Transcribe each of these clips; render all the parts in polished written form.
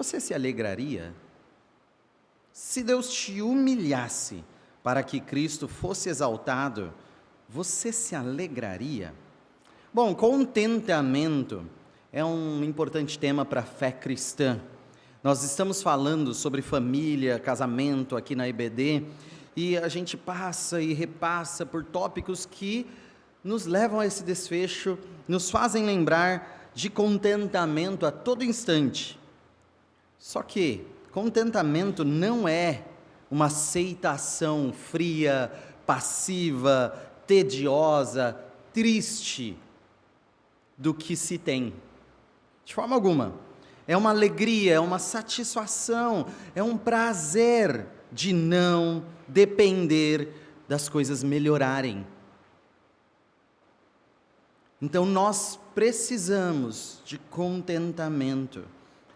você se alegraria? Se Deus te humilhasse para que Cristo fosse exaltado, você se alegraria? Bom, contentamento é um importante tema para a fé cristã. Nós estamos falando sobre família, casamento aqui na IBD, e a gente passa e repassa por tópicos que nos levam a esse desfecho, nos fazem lembrar de contentamento a todo instante. Só que contentamento não é uma aceitação fria, passiva, tediosa, triste do que se tem. De forma alguma. É uma alegria, é uma satisfação, é um prazer de não depender das coisas melhorarem. Então nós precisamos de contentamento.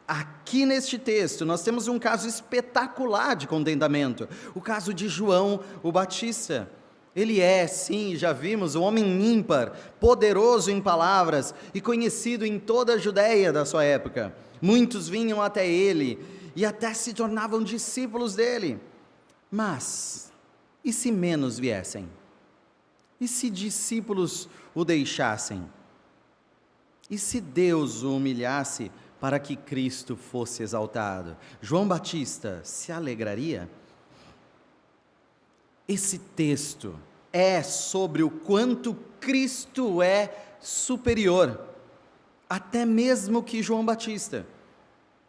Aqui neste texto nós temos um caso espetacular de contentamento, o caso de João o Batista. Ele é, sim, já vimos, um homem ímpar, poderoso em palavras e conhecido em toda a Judéia da sua época. Muitos vinham até ele e até se tornavam discípulos dele. Mas, e se menos viessem? E se discípulos o deixassem? E se Deus o humilhasse para que Cristo fosse exaltado? João Batista se alegraria? Esse texto é sobre o quanto Cristo é superior, até mesmo que João Batista.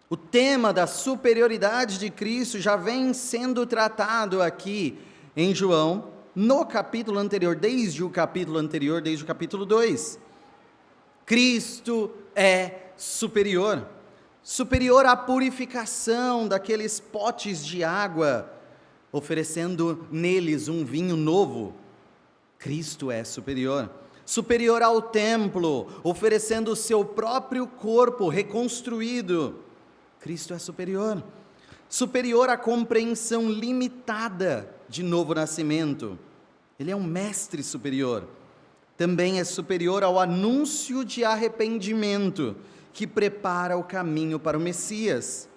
O tema da superioridade de Cristo já vem sendo tratado aqui em João, no capítulo anterior, desde o capítulo 2. Cristo é superior à purificação daqueles potes de água, oferecendo neles um vinho novo. Cristo é superior ao templo, oferecendo o seu próprio corpo reconstruído. Cristo é superior à compreensão limitada de novo nascimento. Ele é um mestre superior. Também é superior ao anúncio de arrependimento, que prepara o caminho para o Messias.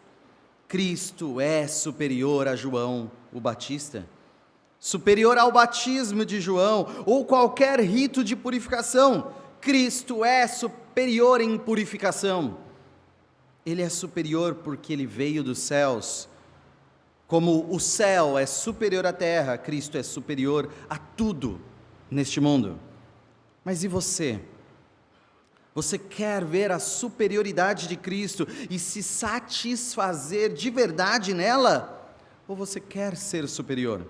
Cristo é superior a João o Batista, superior ao batismo de João, ou qualquer rito de purificação. Cristo é superior em purificação. Ele é superior porque ele veio dos céus. Como o céu é superior à terra, Cristo é superior a tudo neste mundo. Mas e você? Você quer ver a superioridade de Cristo e se satisfazer de verdade nela? Ou você quer ser superior?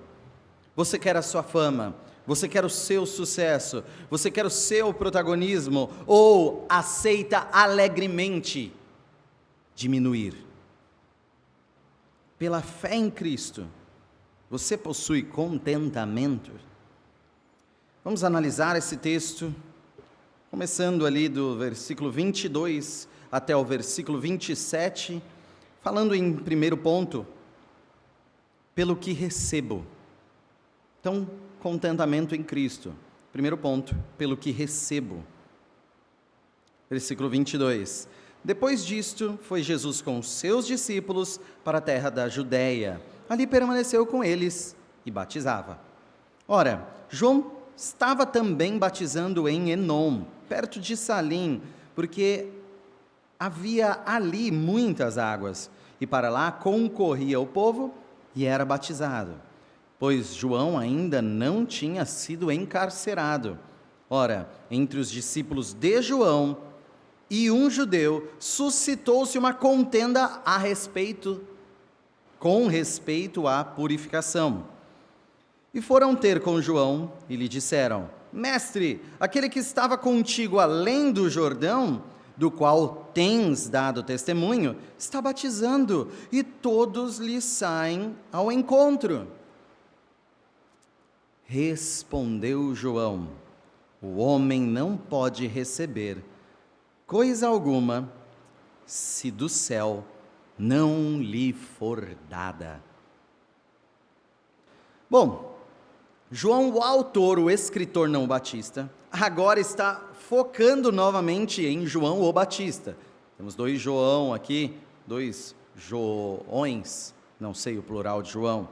Você quer a sua fama? Você quer o seu sucesso? Você quer o seu protagonismo? Ou aceita alegremente diminuir? Pela fé em Cristo, você possui contentamento? Vamos analisar esse texto, começando ali do versículo 22 até o versículo 27, falando em primeiro ponto, pelo que recebo. Então, contentamento em Cristo. Primeiro ponto, pelo que recebo. Versículo 22. Depois disto, foi Jesus com os seus discípulos para a terra da Judéia. Ali permaneceu com eles e batizava. Ora, João estava também batizando em Enom, perto de Salim, porque havia ali muitas águas, e para lá concorria o povo e era batizado, pois João ainda não tinha sido encarcerado. Ora, entre os discípulos de João e um judeu, suscitou-se uma contenda com respeito à purificação. E foram ter com João e lhe disseram: Mestre, aquele que estava contigo além do Jordão, do qual tens dado testemunho, está batizando, e todos lhe saem ao encontro. Respondeu João: o homem não pode receber coisa alguma, se do céu não lhe for dada. Bom, João, o autor, o escritor não Batista, agora está focando novamente em João o Batista. Temos dois João aqui, dois Joões, não sei o plural de João,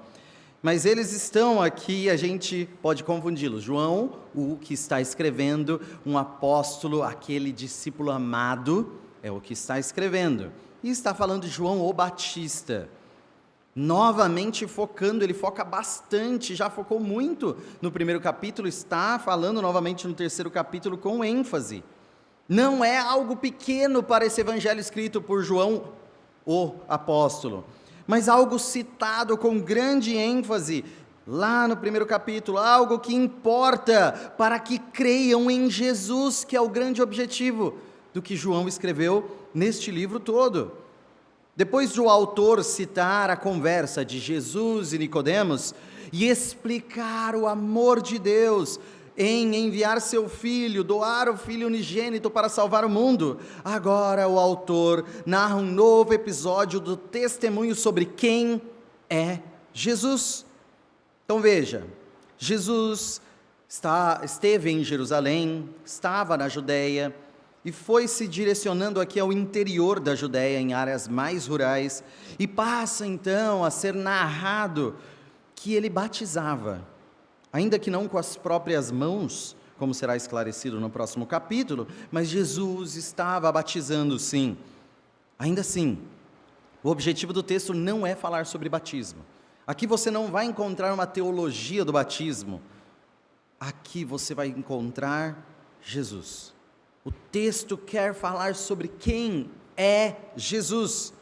mas eles estão aqui, a gente pode confundi-los. João, o que está escrevendo, um apóstolo, aquele discípulo amado, é o que está escrevendo. E está falando de João o Batista. Novamente focando, ele foca bastante, já focou muito no primeiro capítulo, está falando novamente no terceiro capítulo com ênfase. Não é algo pequeno para esse evangelho escrito por João, o apóstolo, mas algo citado com grande ênfase, lá no primeiro capítulo, algo que importa para que creiam em Jesus, que é o grande objetivo do que João escreveu neste livro todo. Depois do autor citar a conversa de Jesus e Nicodemos, e explicar o amor de Deus em enviar seu filho, doar o filho unigênito para salvar o mundo, agora o autor narra um novo episódio do testemunho sobre quem é Jesus. Então veja, Jesus esteve em Jerusalém, estava na Judéia, e foi se direcionando aqui ao interior da Judéia, em áreas mais rurais, e passa então a ser narrado que ele batizava, ainda que não com as próprias mãos, como será esclarecido no próximo capítulo, mas Jesus estava batizando sim. Ainda assim, o objetivo do texto não é falar sobre batismo. Aqui você não vai encontrar uma teologia do batismo, aqui você vai encontrar Jesus. O texto quer falar sobre quem é Jesus.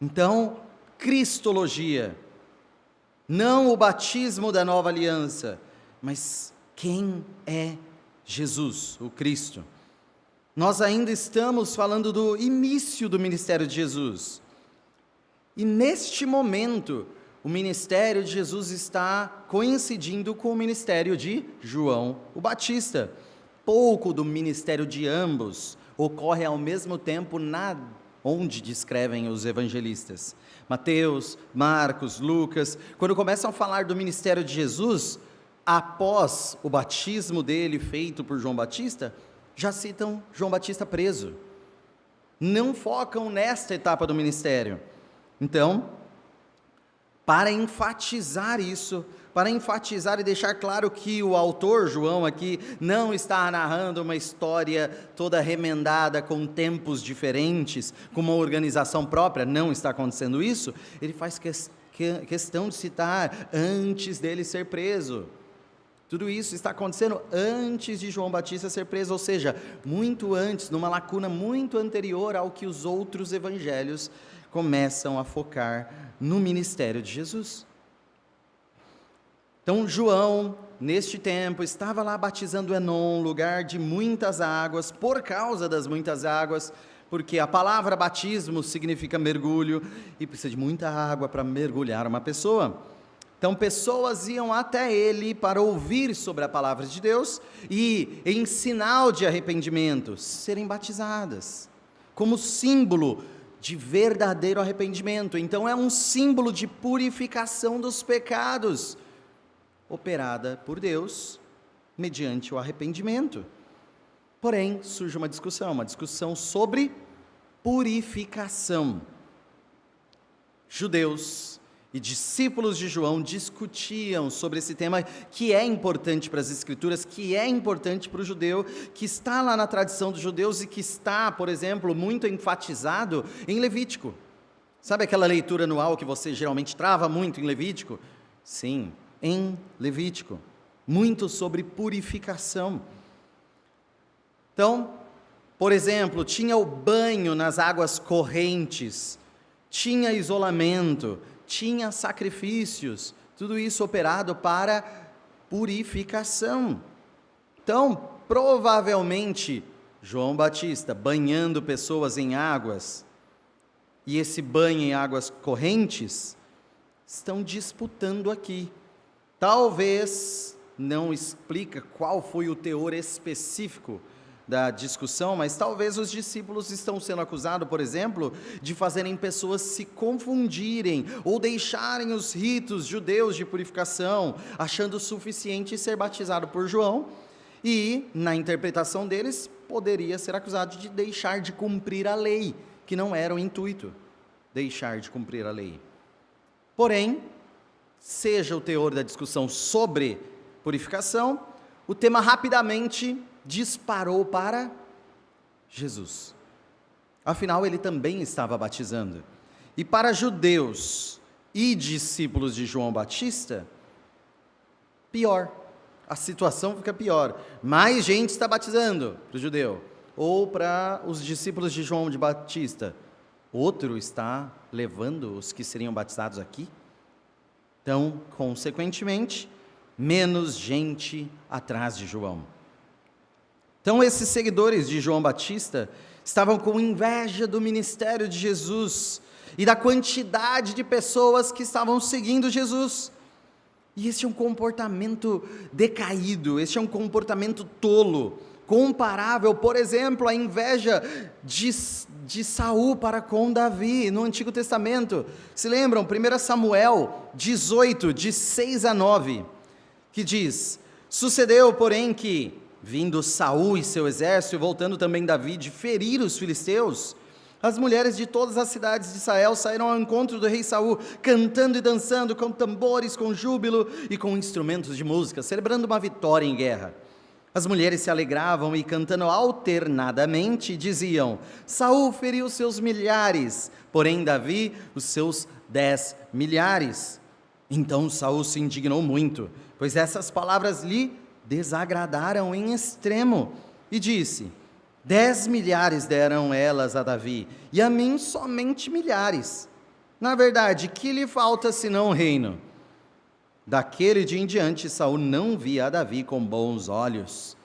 Então, cristologia, não o batismo da nova aliança, mas quem é Jesus, o Cristo. Nós ainda estamos falando do início do ministério de Jesus. E neste momento, o ministério de Jesus está coincidindo com o ministério de João o Batista. Pouco do ministério de ambos ocorre ao mesmo tempo onde descrevem os evangelistas. Mateus, Marcos, Lucas, quando começam a falar do ministério de Jesus, após o batismo dele feito por João Batista, já citam João Batista preso. Não focam nesta etapa do ministério. Então, para enfatizar isso, para enfatizar e deixar claro que o autor, João, aqui, não está narrando uma história toda remendada com tempos diferentes, com uma organização própria, não está acontecendo isso, ele faz questão de citar antes dele ser preso. Tudo isso está acontecendo antes de João Batista ser preso, ou seja, muito antes, numa lacuna muito anterior ao que os outros evangelhos começam a focar no ministério de Jesus. Então João, neste tempo, estava lá batizando Enom, lugar de muitas águas, por causa das muitas águas, porque a palavra batismo significa mergulho, e precisa de muita água para mergulhar uma pessoa. Então pessoas iam até ele para ouvir sobre a palavra de Deus, e em sinal de arrependimento, serem batizadas, como símbolo de verdadeiro arrependimento. Então é um símbolo de purificação dos pecados, operada por Deus, mediante o arrependimento. Porém, surge uma discussão sobre purificação. Judeus e discípulos de João discutiam sobre esse tema que é importante para as Escrituras, que é importante para o judeu, que está lá na tradição dos judeus e que está, por exemplo, muito enfatizado em Levítico. Sabe aquela leitura anual que você geralmente trava muito em Levítico? Sim, em Levítico. Muito sobre purificação. Então, por exemplo, tinha o banho nas águas correntes, tinha isolamento, tinha sacrifícios, tudo isso operado para purificação. Então, provavelmente, João Batista banhando pessoas em águas, e esse banho em águas correntes, estão disputando aqui. Talvez não explica qual foi o teor específico da discussão, mas talvez os discípulos estão sendo acusados, por exemplo, de fazerem pessoas se confundirem ou deixarem os ritos judeus de purificação, achando suficiente ser batizado por João, e, na interpretação deles, poderia ser acusado de deixar de cumprir a lei, que não era o intuito. deixar de cumprir a lei. Porém, seja o teor da discussão sobre purificação, o tema rapidamente disparou para Jesus. Afinal, ele também estava batizando. E para judeus e discípulos de João Batista, pior. A situação fica pior. Mais gente está batizando para o judeu. Ou para os discípulos de João de Batista. Outro está levando os que seriam batizados aqui. Então, consequentemente, menos gente atrás de João. Então, esses seguidores de João Batista estavam com inveja do ministério de Jesus e da quantidade de pessoas que estavam seguindo Jesus. E esse é um comportamento decaído, esse é um comportamento tolo, comparável, por exemplo, à inveja de Saul para com Davi, no Antigo Testamento. Se lembram? 1 Samuel 18, de 6 a 9, que diz: sucedeu, porém, que, vindo Saul e seu exército, e voltando também Davi de ferir os filisteus, as mulheres de todas as cidades de Israel saíram ao encontro do rei Saul, cantando e dançando, com tambores, com júbilo e com instrumentos de música, celebrando uma vitória em guerra. As mulheres se alegravam e, cantando alternadamente, diziam: Saul feriu seus milhares, porém Davi os seus 10 milhares. Então Saul se indignou muito, pois essas palavras lhe desagradaram em extremo, e disse: 10 milhares deram elas a Davi, e a mim somente milhares. Na verdade, que lhe falta senão o reino? Daquele dia em diante, Saul não via a Davi com bons olhos.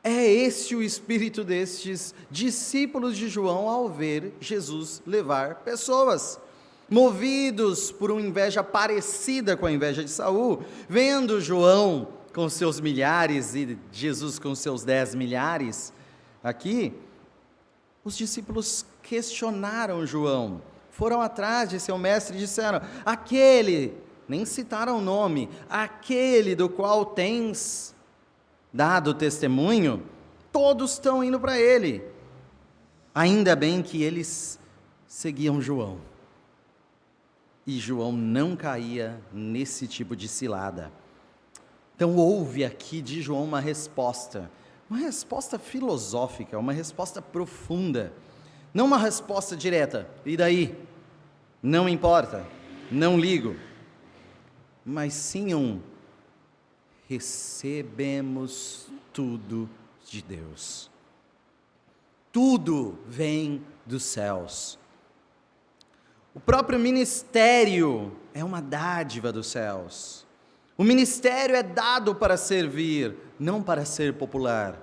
É esse o espírito destes discípulos de João ao ver Jesus levar pessoas. Movidos por uma inveja parecida com a inveja de Saul, vendo João com seus milhares e Jesus com seus 10 milhares, aqui, os discípulos questionaram João, foram atrás de seu mestre e disseram: aquele, nem citaram o nome, aquele do qual tens dado testemunho, todos estão indo para ele. Ainda bem que eles seguiam João, e João não caía nesse tipo de cilada. Então houve aqui de João uma resposta filosófica, uma resposta profunda, não uma resposta direta, e daí? Não importa, não ligo, mas sim recebemos tudo de Deus, tudo vem dos céus. O próprio ministério é uma dádiva dos céus. O ministério é dado para servir, não para ser popular.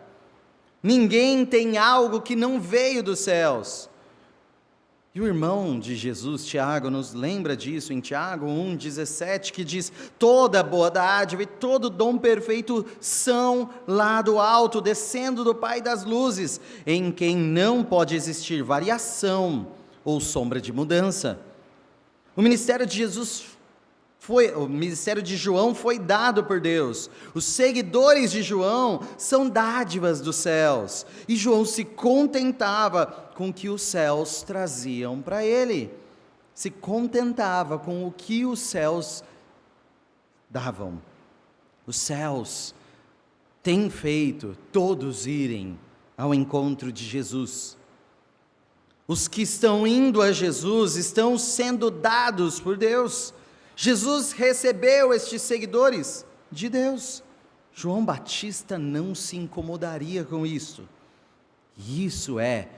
Ninguém tem algo que não veio dos céus. E o irmão de Jesus, Tiago, nos lembra disso em Tiago 1,17, que diz: toda boa dádiva e todo dom perfeito são lá do alto, descendo do Pai das luzes, em quem não pode existir variação ou sombra de mudança. O ministério de João foi dado por Deus. Os seguidores de João são dádivas dos céus. E João se contentava com o que os céus traziam para ele. Se contentava com o que os céus davam. Os céus têm feito todos irem ao encontro de Jesus. Os que estão indo a Jesus estão sendo dados por Deus. Jesus recebeu estes seguidores de Deus. João Batista não se incomodaria com isso. E isso é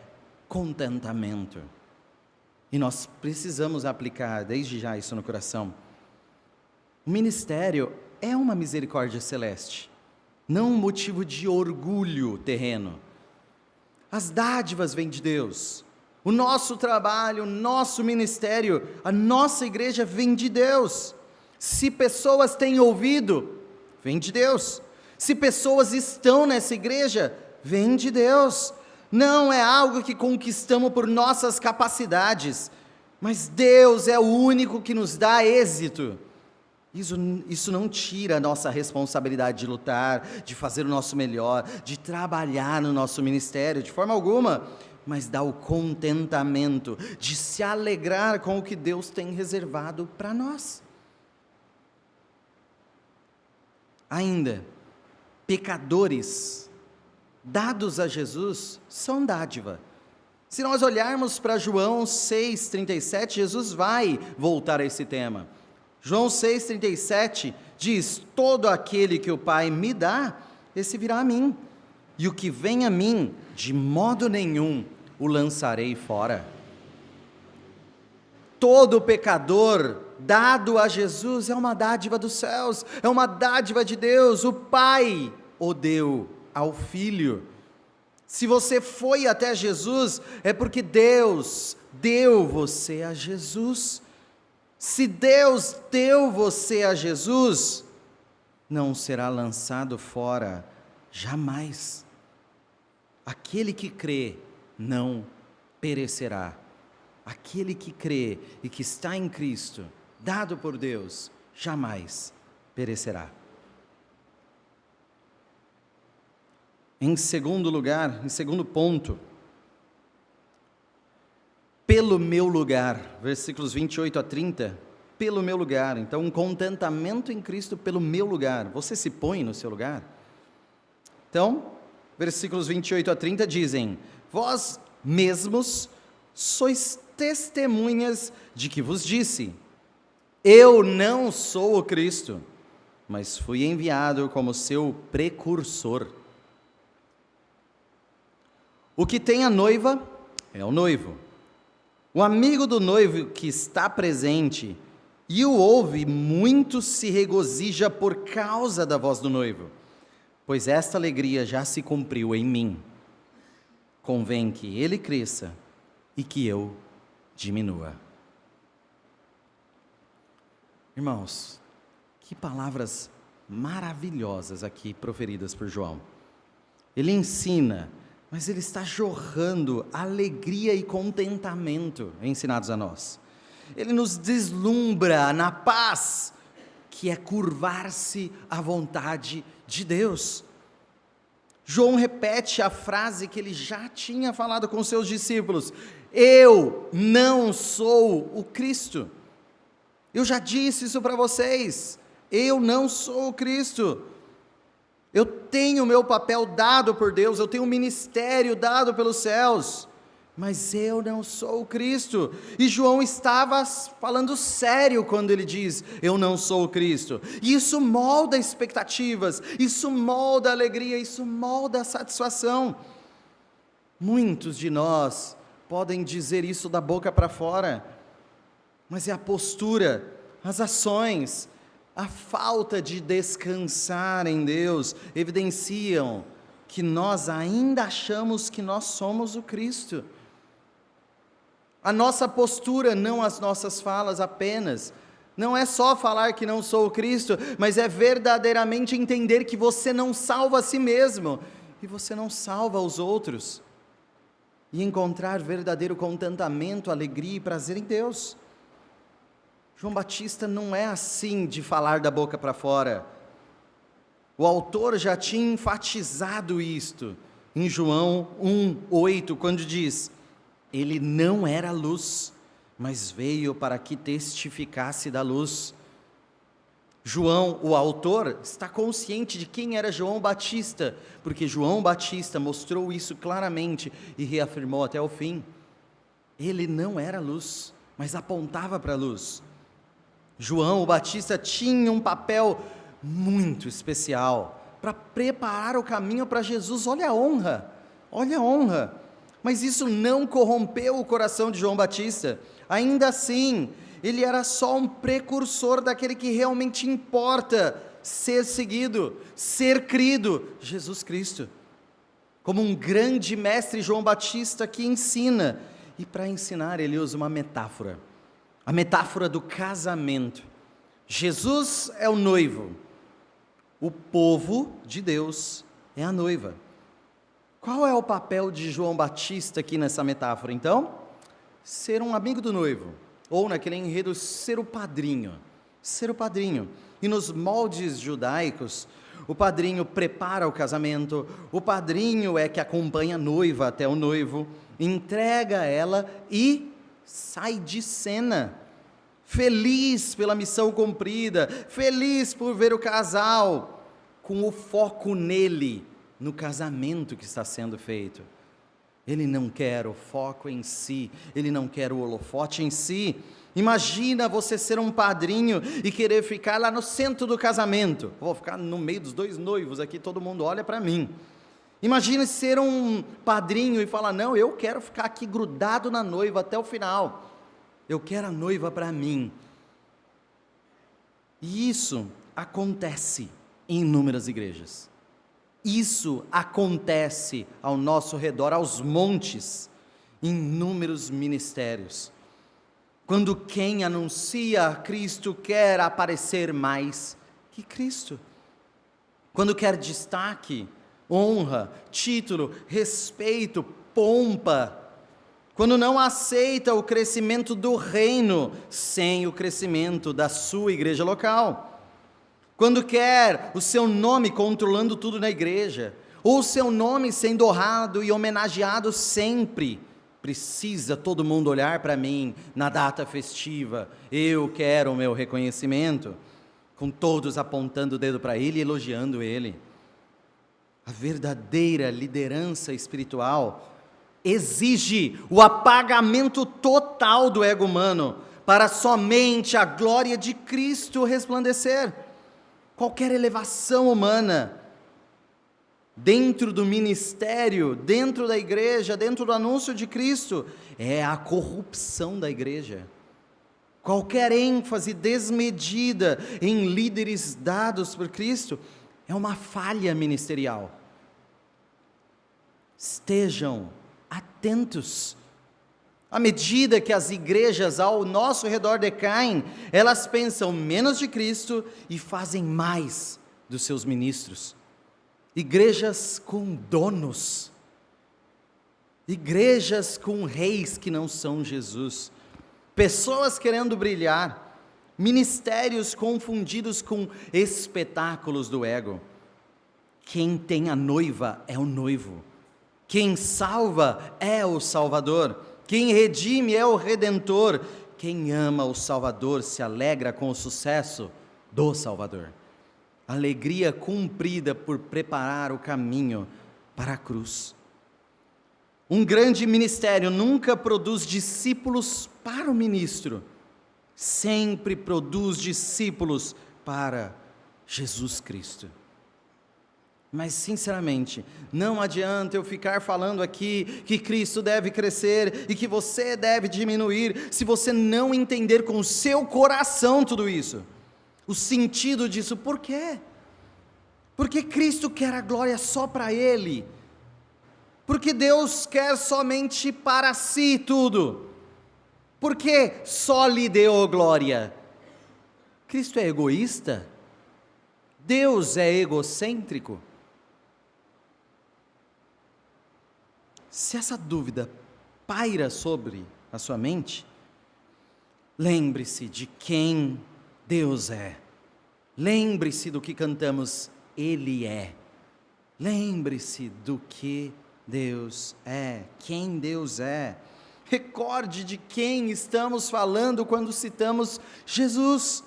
contentamento. E nós precisamos aplicar desde já isso no coração. O ministério é uma misericórdia celeste, não um motivo de orgulho terreno. As dádivas vêm de Deus. O nosso trabalho, o nosso ministério, a nossa igreja vem de Deus. Se pessoas têm ouvido, vem de Deus. Se pessoas estão nessa igreja, vem de Deus. Não é algo que conquistamos por nossas capacidades, mas Deus é o único que nos dá êxito. Isso não tira a nossa responsabilidade de lutar, de fazer o nosso melhor, de trabalhar no nosso ministério, de forma alguma. mas dá o contentamento de se alegrar com o que Deus tem reservado para nós. Ainda, pecadores dados a Jesus são dádiva. Se nós olharmos para João 6,37, Jesus vai voltar a esse tema. João 6,37 diz: todo aquele que o Pai me dá, esse virá a mim, e o que vem a mim, de modo nenhum o lançarei fora. Todo pecador dado a Jesus é uma dádiva dos céus, é uma dádiva de Deus. O Pai o deu ao Filho. Se você foi até Jesus, é porque Deus deu você a Jesus. Se Deus deu você a Jesus, não será lançado fora jamais. Aquele que crê não perecerá. Aquele que crê e que está em Cristo, dado por Deus, jamais perecerá. Em segundo lugar, em segundo ponto, pelo meu lugar, versículos 28 a 30, pelo meu lugar. Então, um contentamento em Cristo pelo meu lugar. Você se põe no seu lugar? Então, versículos 28 a 30 dizem: vós mesmos sois testemunhas de que vos disse, eu não sou o Cristo, mas fui enviado como seu precursor. O que tem a noiva é o noivo. O amigo do noivo que está presente e o ouve, muito se regozija por causa da voz do noivo, pois esta alegria já se cumpriu em mim. Convém que ele cresça e que eu diminua. Irmãos, que palavras maravilhosas aqui proferidas por João. Ele ensina, mas ele está jorrando alegria e contentamento ensinados a nós. Ele nos deslumbra na paz, que é curvar-se à vontade de Deus. João repete a frase que ele já tinha falado com seus discípulos: eu não sou o Cristo. Eu já disse isso para vocês, eu não sou o Cristo. Eu tenho o meu papel dado por Deus, eu tenho um ministério dado pelos céus, mas eu não sou o Cristo. E João estava falando sério quando ele diz, eu não sou o Cristo. E isso molda expectativas, isso molda alegria, isso molda satisfação. Muitos de nós podem dizer isso da boca para fora, mas é a postura, as ações, a falta de descansar em Deus evidenciam que nós ainda achamos que nós somos o Cristo. A nossa postura, não as nossas falas apenas, não é só falar que não sou o Cristo, mas é verdadeiramente entender que você não salva a si mesmo e você não salva os outros, e encontrar verdadeiro contentamento, alegria e prazer em Deus. João Batista não é assim de falar da boca para fora. O autor já tinha enfatizado isto em João 1:8, quando diz, ele não era luz, mas veio para que testificasse da luz. João, o autor, está consciente de quem era João Batista, porque João Batista mostrou isso claramente e reafirmou até o fim. Ele não era luz, mas apontava para a luz. João o Batista tinha um papel muito especial para preparar o caminho para Jesus. Olha a honra, olha a honra. Mas isso não corrompeu o coração de João Batista. Ainda assim, ele era só um precursor daquele que realmente importa ser seguido, ser crido, Jesus Cristo. Como um grande mestre, João Batista que ensina, e para ensinar ele usa uma metáfora. A metáfora do casamento. Jesus é o noivo, o povo de Deus é a noiva. Qual é o papel de João Batista aqui nessa metáfora, então? Ser um amigo do noivo, ou naquele enredo, ser o padrinho. Ser o padrinho. E nos moldes judaicos, o padrinho prepara o casamento, o padrinho é que acompanha a noiva até o noivo, entrega ela e sai de cena. Feliz pela missão cumprida, feliz por ver o casal, com o foco nele, no casamento que está sendo feito. Ele não quer o foco em si, ele não quer o holofote em si. Imagina você ser um padrinho e querer ficar lá no centro do casamento. Vou ficar no meio dos dois noivos aqui, todo mundo olha para mim. Imagine ser um padrinho e falar, não, eu quero ficar aqui grudado na noiva até o final. Eu quero a noiva para mim. E isso acontece em inúmeras igrejas. Isso acontece ao nosso redor, aos montes, em inúmeros ministérios. Quando quem anuncia Cristo quer aparecer mais que Cristo. Quando quer destaque, honra, título, respeito, pompa. Quando não aceita o crescimento do reino sem o crescimento da sua igreja local. Quando quer o seu nome controlando tudo na igreja, ou o seu nome sendo honrado e homenageado sempre, precisa todo mundo olhar para mim na data festiva, eu quero o meu reconhecimento, com todos apontando o dedo para ele e elogiando ele. A verdadeira liderança espiritual exige o apagamento total do ego humano, para somente a glória de Cristo resplandecer. Qualquer elevação humana, dentro do ministério, dentro da igreja, dentro do anúncio de Cristo, é a corrupção da igreja. Qualquer ênfase desmedida em líderes dados por Cristo, é uma falha ministerial. Estejam atentos. À medida que as igrejas ao nosso redor decaem, elas pensam menos de Cristo e fazem mais dos seus ministros. Igrejas com donos, igrejas com reis que não são Jesus, pessoas querendo brilhar, ministérios confundidos com espetáculos do ego. Quem tem a noiva é o noivo, quem salva é o Salvador, quem redime é o Redentor, quem ama o Salvador se alegra com o sucesso do Salvador. Alegria cumprida por preparar o caminho para a cruz. Um grande ministério nunca produz discípulos para o ministro, sempre produz discípulos para Jesus Cristo. Mas sinceramente, não adianta eu ficar falando aqui que Cristo deve crescer e que você deve diminuir, se você não entender com o seu coração tudo isso. O sentido disso, por quê? Porque Cristo quer a glória só para Ele. Porque Deus quer somente para si tudo. Porque só lhe deu glória. Cristo é egoísta? Deus é egocêntrico? Se essa dúvida paira sobre a sua mente, lembre-se de quem Deus é. Lembre-se do que cantamos, Ele é. Lembre-se do que Deus é, quem Deus é. Recorde de quem estamos falando quando citamos Jesus.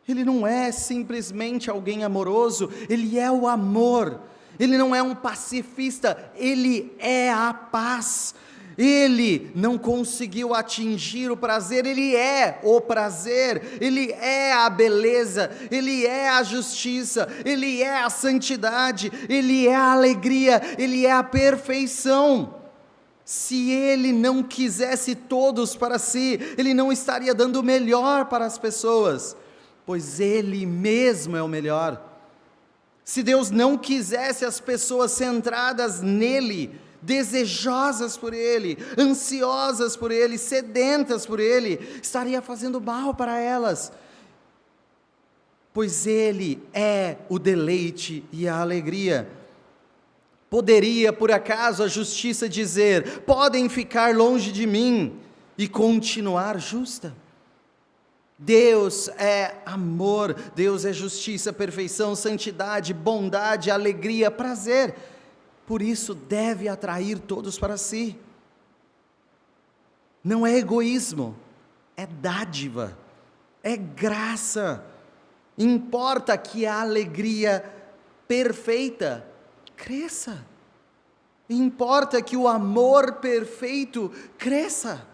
Ele não é simplesmente alguém amoroso, Ele é o amor. Ele não é um pacifista, Ele é a paz. Ele não conseguiu atingir o prazer, Ele é o prazer, Ele é a beleza, Ele é a justiça, Ele é a santidade, Ele é a alegria, Ele é a perfeição. Se Ele não quisesse todos para si, Ele não estaria dando o melhor para as pessoas, pois Ele mesmo é o melhor. Se Deus não quisesse as pessoas centradas nele, desejosas por Ele, ansiosas por Ele, sedentas por Ele, estaria fazendo mal para elas, pois Ele é o deleite e a alegria. Poderia, por acaso, a justiça dizer, podem ficar longe de mim, e continuar justa? Deus é amor, Deus é justiça, perfeição, santidade, bondade, alegria, prazer. Por isso deve atrair todos para si. não é egoísmo, é dádiva, é graça. Importa que a alegria perfeita cresça. Importa que o amor perfeito cresça.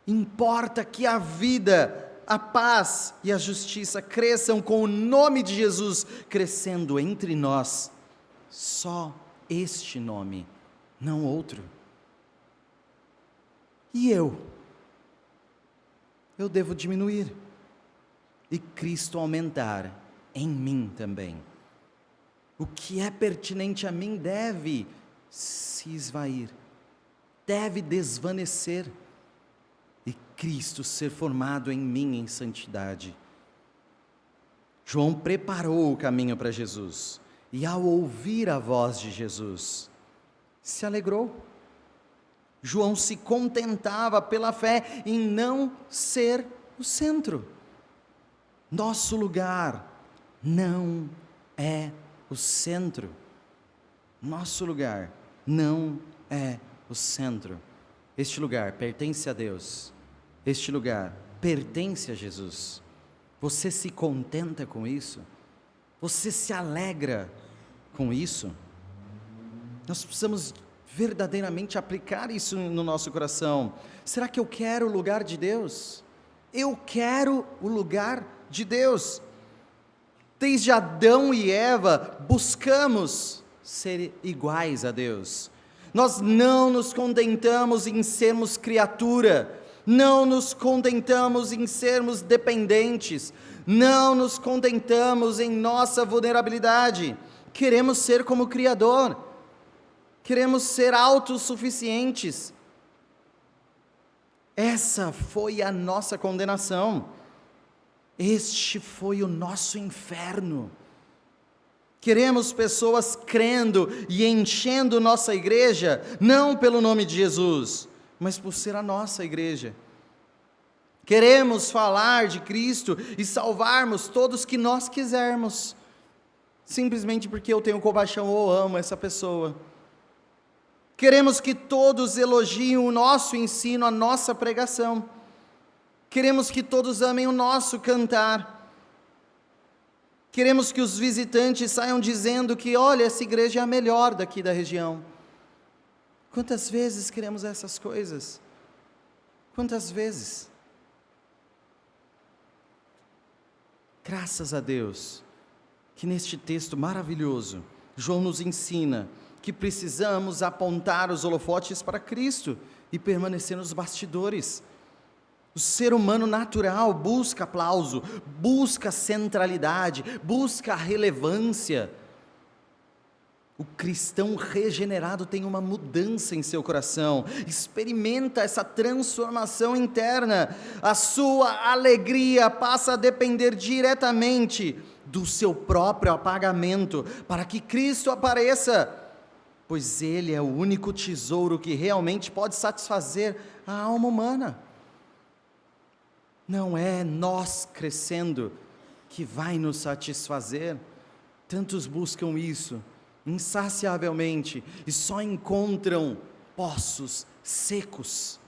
Importa que a vida, a paz e a justiça cresçam com o nome de Jesus crescendo entre nós. Só este nome, não outro. E eu devo diminuir e Cristo aumentar em mim também. O que é pertinente a mim deve se esvair, deve desvanecer, e Cristo ser formado em mim em santidade. João preparou o caminho para Jesus, e ao ouvir a voz de Jesus, se alegrou. João se contentava pela fé em não ser o centro. Nosso lugar não é o centro. Nosso lugar não é o centro. Este lugar pertence a Deus. Este lugar pertence a Jesus. Você se contenta com isso? Você se alegra com isso? Nós precisamos verdadeiramente aplicar isso no nosso coração. Será que eu quero o lugar de Deus? Eu quero o lugar de Deus. Desde Adão e Eva, buscamos ser iguais a Deus. Nós não nos contentamos em sermos criatura, não nos contentamos em sermos dependentes, não nos contentamos em nossa vulnerabilidade. Queremos ser como o Criador, queremos ser autossuficientes. Essa foi a nossa condenação. Este foi o nosso inferno. Queremos pessoas crendo e enchendo nossa igreja, não pelo nome de Jesus, mas por ser a nossa igreja. Queremos falar de Cristo e salvarmos todos que nós quisermos, simplesmente porque eu tenho compaixão ou amo essa pessoa. Queremos que todos elogiem o nosso ensino, a nossa pregação. Queremos que todos amem o nosso cantar. Queremos que os visitantes saiam dizendo que, olha, essa igreja é a melhor daqui da região. Quantas vezes queremos essas coisas? Quantas vezes? Graças a Deus, que neste texto maravilhoso, João nos ensina que precisamos apontar os holofotes para Cristo e permanecer nos bastidores. O ser humano natural busca aplauso, busca centralidade, busca relevância. O cristão regenerado tem uma mudança em seu coração, experimenta essa transformação interna. A sua alegria passa a depender diretamente do seu próprio apagamento, para que Cristo apareça, pois Ele é o único tesouro que realmente pode satisfazer a alma humana. Não é nós crescendo que vai nos satisfazer. Tantos buscam isso insaciavelmente e só encontram poços secos.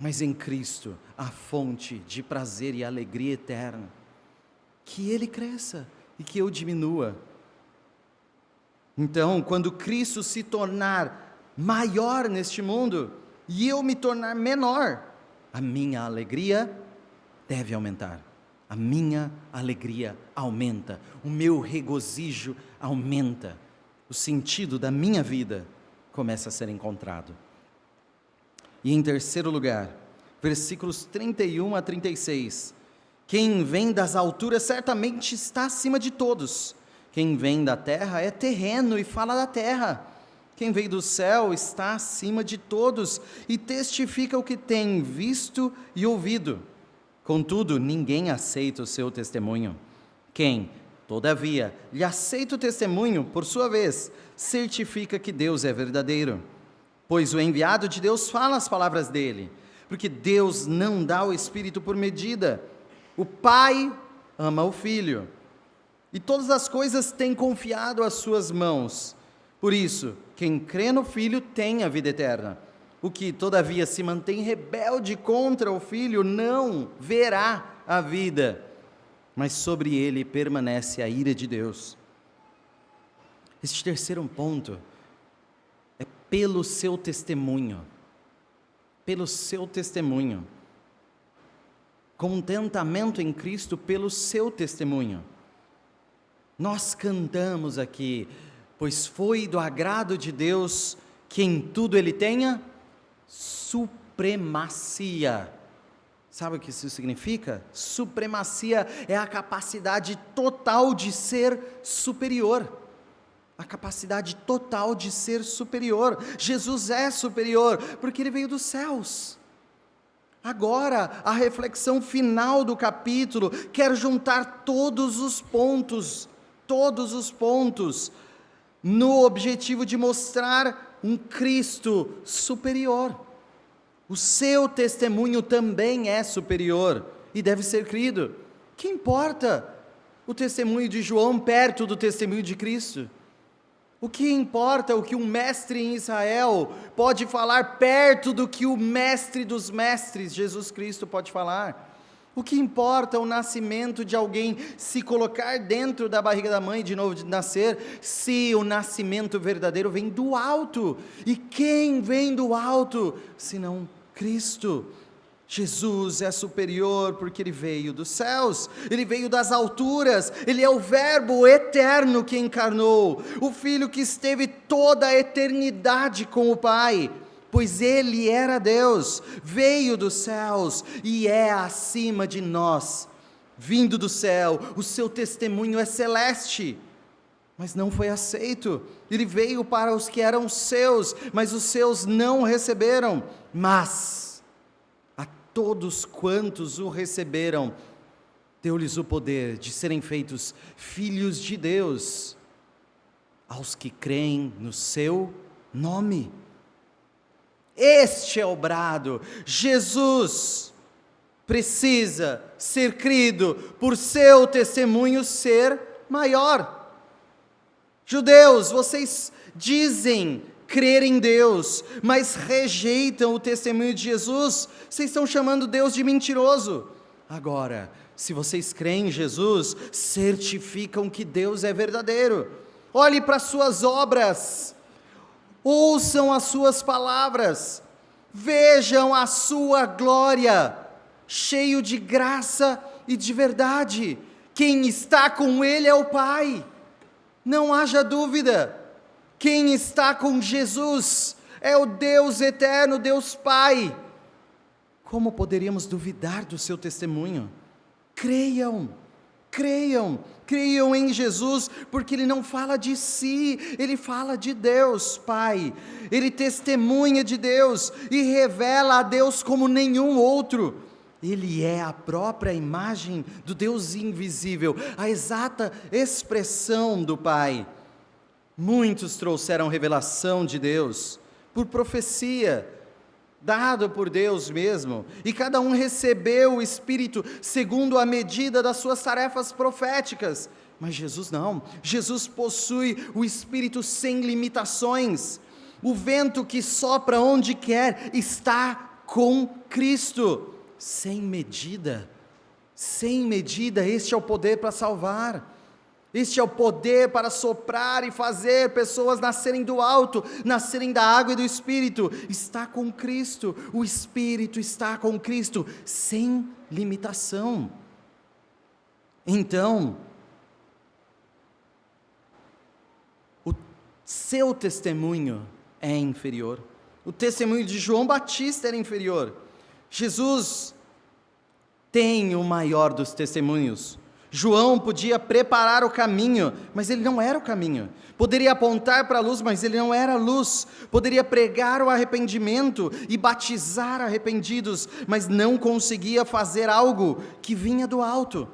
Mas em Cristo, a fonte de prazer e alegria eterna. Que Ele cresça e que eu diminua. Então, quando Cristo se tornar maior neste mundo e eu me tornar menor, a minha alegria deve aumentar. A minha alegria aumenta. O meu regozijo aumenta. O sentido da minha vida começa a ser encontrado. E em terceiro lugar, versículos 31 a 36. Quem vem das alturas certamente está acima de todos. Quem vem da terra é terreno e fala da terra. Quem veio do céu está acima de todos e testifica o que tem visto e ouvido. Contudo, ninguém aceita o seu testemunho. Quem, todavia, lhe aceita o testemunho, por sua vez, certifica que Deus é verdadeiro. Pois o enviado de Deus fala as palavras dele, porque Deus não dá o Espírito por medida. O Pai ama o Filho, e todas as coisas tem confiado às suas mãos. Por isso, quem crê no Filho tem a vida eterna. o que todavia se mantém rebelde contra o Filho não verá a vida, mas sobre ele permanece a ira de Deus. Este terceiro ponto é pelo seu testemunho. Pelo seu testemunho. Contentamento em Cristo pelo seu testemunho. Nós cantamos aqui, pois foi do agrado de Deus que em tudo Ele tenha supremacia. Sabe o que isso significa? Supremacia é a capacidade total de ser superior. A capacidade total de ser superior. Jesus é superior, porque Ele veio dos céus. Agora, a reflexão final do capítulo quer juntar todos os pontos, no objetivo de mostrar um Cristo superior. O seu testemunho também é superior e deve ser crido. Que importa o testemunho de João perto do testemunho de Cristo? O que importa o que um mestre em Israel pode falar perto do que o mestre dos mestres, Jesus Cristo, pode falar? O que importa o nascimento de alguém se colocar dentro da barriga da mãe de novo de nascer, se o nascimento verdadeiro vem do alto? E quem vem do alto, senão Cristo? Jesus é superior porque Ele veio dos céus, Ele veio das alturas, Ele é o Verbo eterno que encarnou, o Filho que esteve toda a eternidade com o Pai, pois Ele era Deus, veio dos céus e é acima de nós, vindo do céu. O seu testemunho é celeste, mas não foi aceito. Ele veio para os que eram seus, mas os seus não receberam. Mas a todos quantos o receberam, deu-lhes o poder de serem feitos filhos de Deus, aos que creem no seu nome. Este é o brado. Jesus precisa ser crido por seu testemunho ser maior. Judeus, vocês dizem crer em Deus, mas rejeitam o testemunho de Jesus. Vocês estão chamando Deus de mentiroso. Agora, se vocês creem em Jesus, certificam que Deus é verdadeiro. Olhe para as suas obras, ouçam as suas palavras, vejam a sua glória, cheio de graça e de verdade. Quem está com Ele é o Pai, não haja dúvida. Quem está com Jesus é o Deus eterno, Deus Pai. Como poderíamos duvidar do seu testemunho? Creiam em Jesus, porque Ele não fala de si, Ele fala de Deus Pai. Ele testemunha de Deus e revela a Deus como nenhum outro. Ele é a própria imagem do Deus invisível, a exata expressão do Pai. Muitos trouxeram revelação de Deus por profecia, dado por Deus mesmo, e cada um recebeu o Espírito segundo a medida das suas tarefas proféticas. Mas Jesus não. Jesus possui o Espírito sem limitações. O vento que sopra onde quer está com Cristo, sem medida. Este é o poder para salvar. Este é o poder para soprar e fazer pessoas nascerem do alto, nascerem da água e do Espírito. Está com Cristo, o Espírito está com Cristo, sem limitação. Então, o seu testemunho é inferior. O testemunho de João Batista era inferior. Jesus tem o maior dos testemunhos. João podia preparar o caminho, mas ele não era o caminho. Poderia apontar para a luz, mas ele não era a luz. Poderia pregar o arrependimento e batizar arrependidos, mas não conseguia fazer algo que vinha do alto.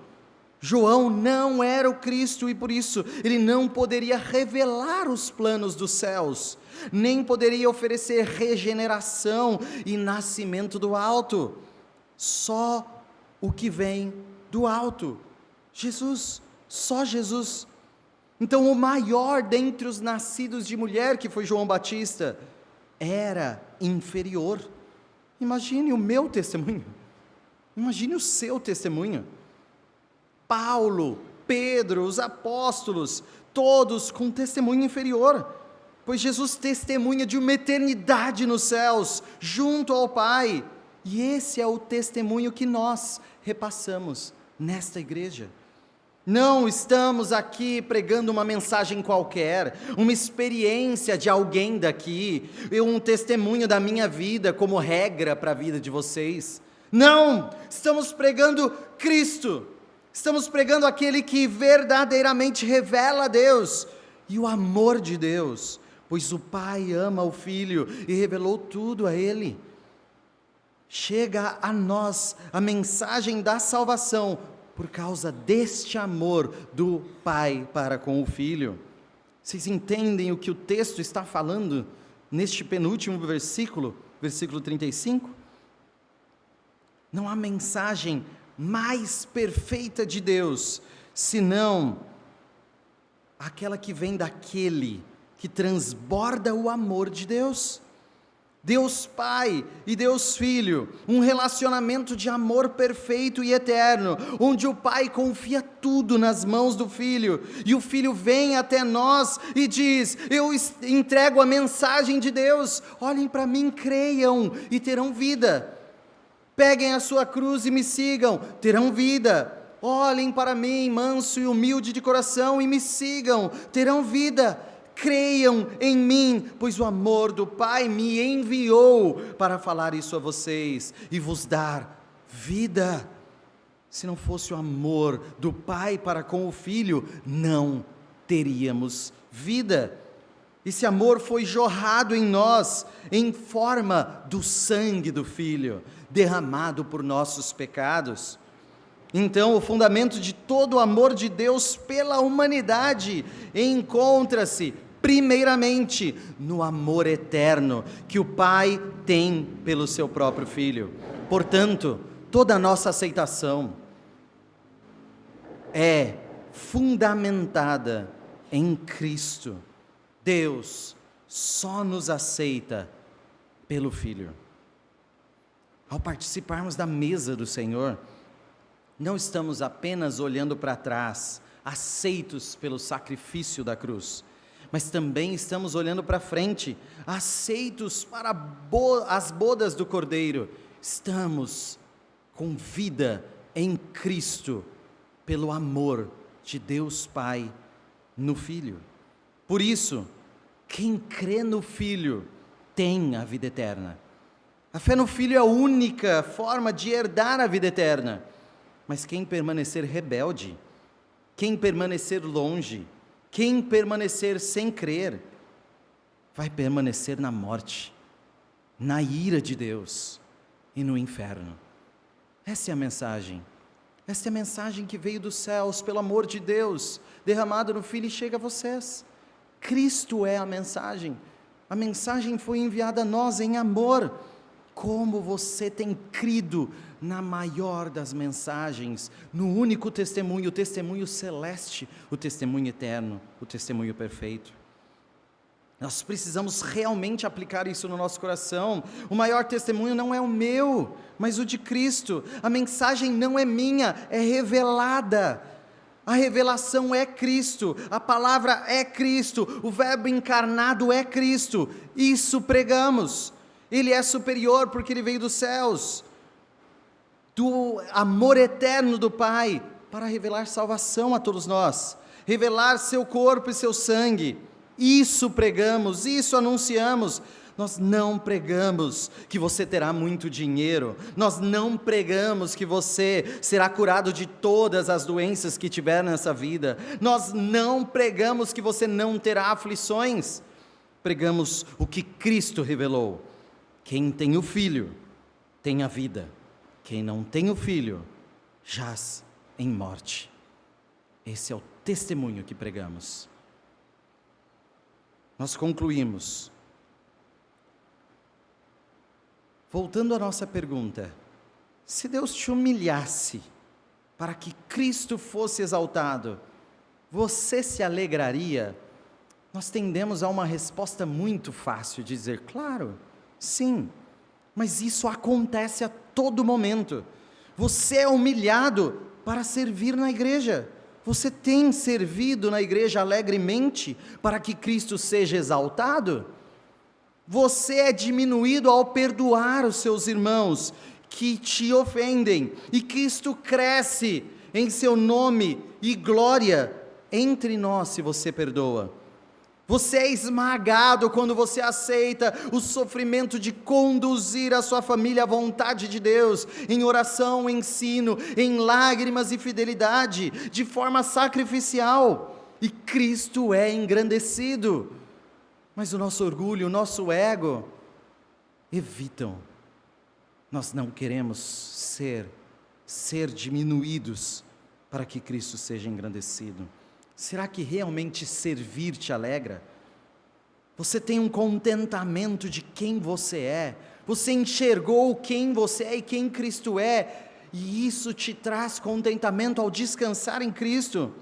João não era o Cristo e por isso ele não poderia revelar os planos dos céus, nem poderia oferecer regeneração e nascimento do alto. Só o que vem do alto. Jesus, só Jesus. Então o maior dentre os nascidos de mulher, que foi João Batista, era inferior. Imagine o meu testemunho, imagine o seu testemunho. Paulo, Pedro, os apóstolos, todos com testemunho inferior, pois Jesus testemunha de uma eternidade nos céus, junto ao Pai, e esse é o testemunho que nós repassamos nesta igreja. Não estamos aqui pregando uma mensagem qualquer, uma experiência de alguém daqui, um testemunho da minha vida como regra para a vida de vocês. Não, estamos pregando Cristo, estamos pregando aquele que verdadeiramente revela a Deus e o amor de Deus, pois o Pai ama o Filho e revelou tudo a Ele. Chega a nós a mensagem da salvação por causa deste amor do Pai para com o Filho. Vocês entendem o que o texto está falando neste penúltimo versículo, versículo 35? Não há mensagem mais perfeita de Deus, senão aquela que vem daquele que transborda o amor de Deus. Deus Pai e Deus Filho, um relacionamento de amor perfeito e eterno, onde o Pai confia tudo nas mãos do Filho, e o Filho vem até nós e diz: eu entrego a mensagem de Deus, olhem para mim, creiam e terão vida, peguem a sua cruz e me sigam, terão vida, olhem para mim, manso e humilde de coração, e me sigam, terão vida. Creiam em mim, pois o amor do Pai me enviou para falar isso a vocês e vos dar vida. Se não fosse o amor do Pai para com o Filho, não teríamos vida. Esse amor foi jorrado em nós em forma do sangue do Filho, derramado por nossos pecados. Então, o fundamento de todo o amor de Deus pela humanidade encontra-se primeiramente no amor eterno que o Pai tem pelo seu próprio Filho. Portanto, toda a nossa aceitação é fundamentada em Cristo. Deus só nos aceita pelo Filho. Ao participarmos da mesa do Senhor, não estamos apenas olhando para trás, aceitos pelo sacrifício da cruz, mas também estamos olhando para frente, aceitos para as bodas do Cordeiro. Estamos com vida em Cristo, pelo amor de Deus Pai no Filho. Por isso, quem crê no Filho tem a vida eterna. A fé no Filho é a única forma de herdar a vida eterna. Mas quem permanecer rebelde, quem permanecer longe, quem permanecer sem crer, vai permanecer na morte, na ira de Deus e no inferno. Essa é a mensagem. Essa é a mensagem que veio dos céus, pelo amor de Deus, derramado no Filho e chega a vocês. Cristo é a mensagem. A mensagem foi enviada a nós em amor. Como você tem crido na maior das mensagens, no único testemunho, o testemunho celeste, o testemunho eterno, o testemunho perfeito. Nós precisamos realmente aplicar isso no nosso coração. O maior testemunho não é o meu, mas o de Cristo. A mensagem não é minha, é revelada. A revelação é Cristo, a palavra é Cristo, o verbo encarnado é Cristo. Isso pregamos. Ele é superior porque Ele veio dos céus, do amor eterno do Pai, para revelar salvação a todos nós, revelar seu corpo e seu sangue. Isso pregamos, isso anunciamos. Nós não pregamos que você terá muito dinheiro, nós não pregamos que você será curado de todas as doenças que tiver nessa vida, nós não pregamos que você não terá aflições. Pregamos o que Cristo revelou. Quem tem o Filho, tem a vida. Quem não tem o Filho, jaz em morte. Esse é o testemunho que pregamos. Nós concluímos. Voltando à nossa pergunta, se Deus te humilhasse para que Cristo fosse exaltado, você se alegraria? Nós tendemos a uma resposta muito fácil, dizer, claro, Sim, mas isso acontece a todo momento. Você é humilhado para servir na igreja. Você tem servido na igreja alegremente para que Cristo seja exaltado? Você é diminuído ao perdoar os seus irmãos que te ofendem, e Cristo cresce em seu nome e glória entre nós se você perdoa. Você é esmagado quando você aceita o sofrimento de conduzir a sua família à vontade de Deus, em oração, ensino, em lágrimas e fidelidade, de forma sacrificial, e Cristo é engrandecido. Mas o nosso orgulho, o nosso ego, evitam. Nós não queremos ser diminuídos para que Cristo seja engrandecido. Será que realmente servir te alegra? Você tem um contentamento de quem você é? Você enxergou quem você é e quem Cristo é? E isso te traz contentamento ao descansar em Cristo?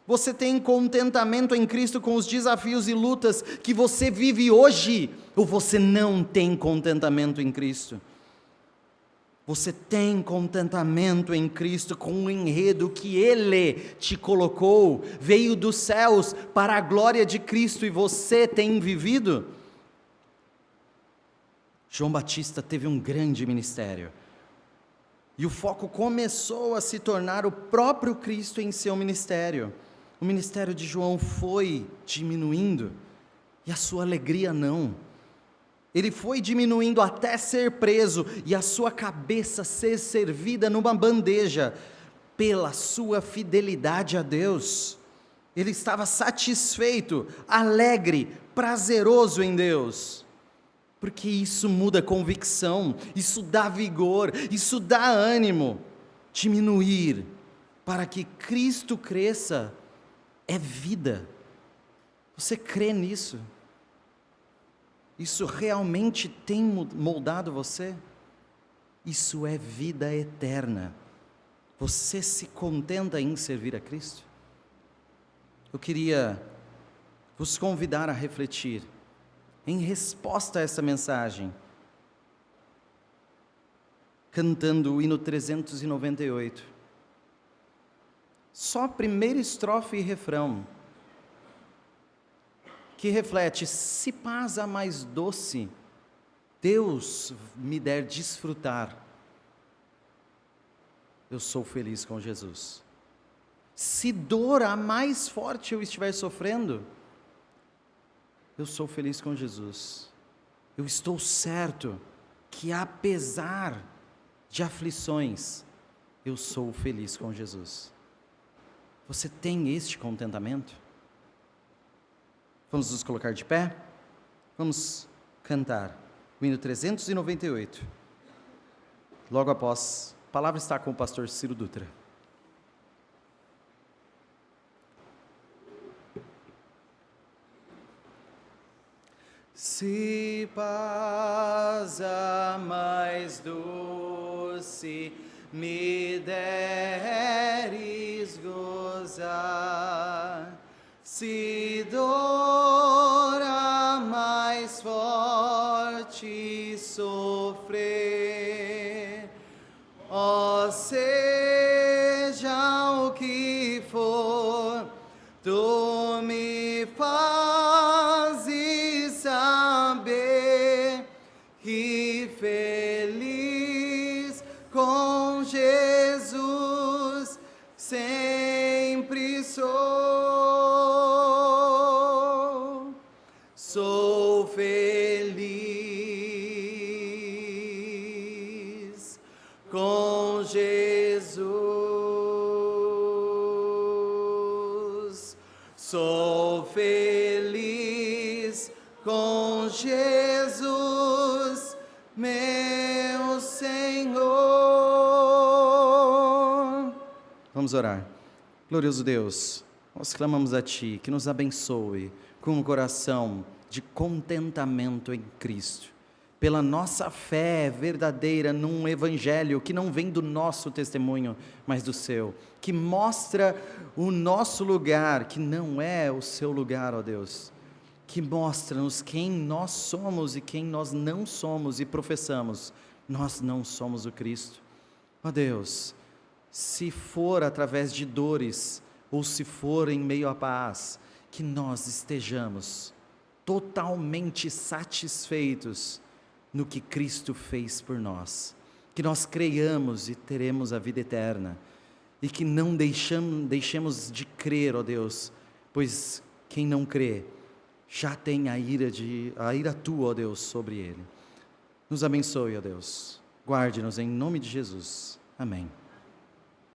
Você tem contentamento em Cristo com os desafios e lutas que você vive hoje? Ou você não tem contentamento em Cristo? Você tem contentamento em Cristo com o enredo que Ele te colocou, veio dos céus para a glória de Cristo e você tem vivido? João Batista teve um grande ministério, e o foco começou a se tornar o próprio Cristo em seu ministério. O ministério de João foi diminuindo, e a sua alegria não. Ele foi diminuindo até ser preso, e a sua cabeça ser servida numa bandeja, pela sua fidelidade a Deus. Ele estava satisfeito, alegre, prazeroso em Deus, porque isso muda convicção, isso dá vigor, isso dá ânimo. Diminuir para que Cristo cresça é vida. Você crê nisso? Isso realmente tem moldado você? Isso é vida eterna. Você se contenta em servir a Cristo? Eu queria vos convidar a refletir, em resposta a essa mensagem, cantando o hino 398. Só a primeira estrofe e refrão, que reflete: se paz a mais doce Deus me der desfrutar, eu sou feliz com Jesus. Se dor a mais forte eu estiver sofrendo, eu sou feliz com Jesus. Eu estou certo que apesar de aflições, eu sou feliz com Jesus. Você tem este contentamento? Vamos nos colocar de pé? Vamos cantar o hino 398. Logo após, a palavra está com o pastor Ciro Dutra. Se paz a mais doce me deres gozar, se dor a mais forte sofrer, ó seja o que for, tu me fazes saber que feliz com Jesus sempre sou. Sou feliz com Jesus. Sou feliz com Jesus, meu Senhor. Vamos orar. Glorioso Deus, nós clamamos a Ti que nos abençoe com um coração de contentamento em Cristo, pela nossa fé verdadeira num evangelho que não vem do nosso testemunho, mas do Seu, que mostra o nosso lugar, que não é o Seu lugar, ó Deus. que mostra-nos quem nós somos e quem nós não somos e professamos. Nós não somos o Cristo. Ó Deus, se for através de dores, ou se for em meio à paz, que nós estejamos totalmente satisfeitos no que Cristo fez por nós, que nós creiamos e teremos a vida eterna, e que não deixemos de crer, ó Deus, pois quem não crê, já tem a ira tua, ó Deus, sobre ele. Nos abençoe, ó Deus, guarde-nos em nome de Jesus, amém.